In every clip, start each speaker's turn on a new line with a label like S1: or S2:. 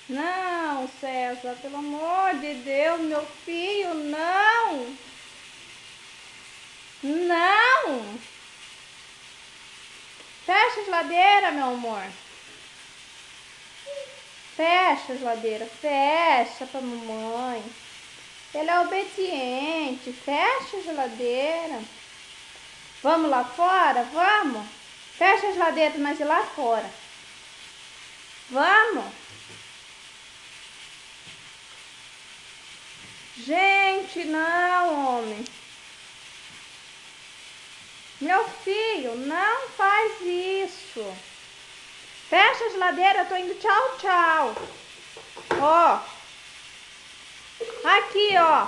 S1: Não, César, pelo amor de Deus, meu filho, não! Não! Fecha a geladeira, meu amor. Fecha a geladeira, fecha pra mamãe. Ele é obediente, fecha a geladeira. Vamos lá fora? Vamos? Fecha a geladeira pra nós ir lá fora. Vamos? Gente, não, homem. Meu filho, não faz isso. Fecha a geladeira, eu tô indo tchau, tchau. Ó. Aqui, ó.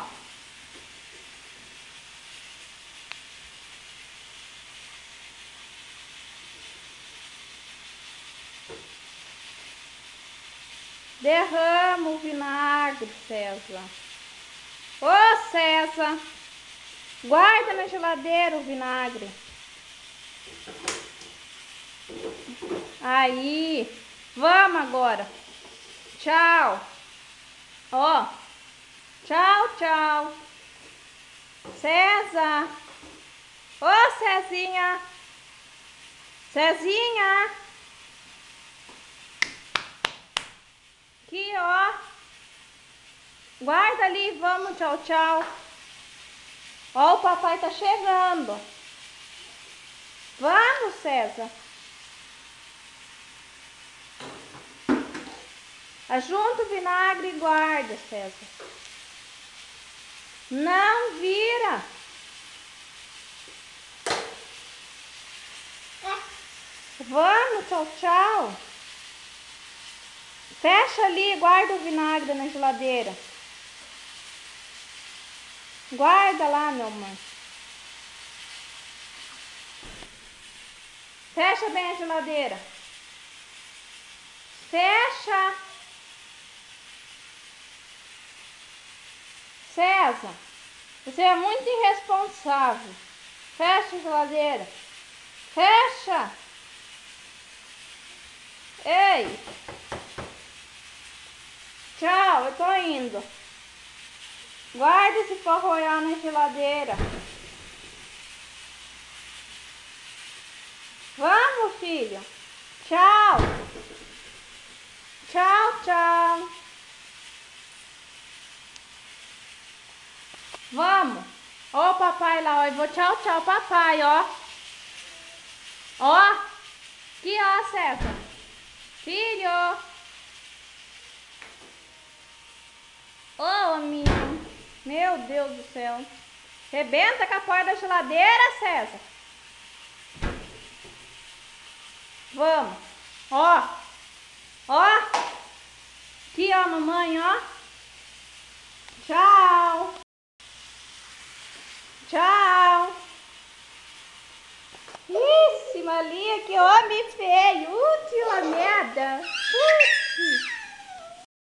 S1: Derrama o vinagre, César. Ô, César. Guarda na geladeira o vinagre. Aí. Vamos agora. Tchau. Ó. Tchau, tchau. César. Ô, Cezinha. Cezinha. Aqui, ó. Guarda ali, vamos, tchau, tchau. Ó, o papai tá chegando. Vamos, César. Ajunta o vinagre e guarda, César. Não vira. Vamos, tchau, tchau. Fecha ali e guarda o vinagre na geladeira. Guarda lá, meu amor. Fecha bem a geladeira. Fecha. César, você é muito irresponsável. Fecha a geladeira. Fecha. Ei. Tchau, eu tô indo. Guarda esse pó royal na geladeira. Vamos, filho. Tchau. Tchau, tchau. Vamos. Ó o papai lá, ó. Eu vou tchau, tchau, papai, ó. Ó. Aqui, ó, César. Filho. Ô, menino. Meu Deus do céu. Rebenta com a porta da geladeira, César. Vamos. Ó. Ó. Aqui, ó, mamãe, ó. Tchau. Tchau. Ixi, Malia, que homem feio. Útil a merda.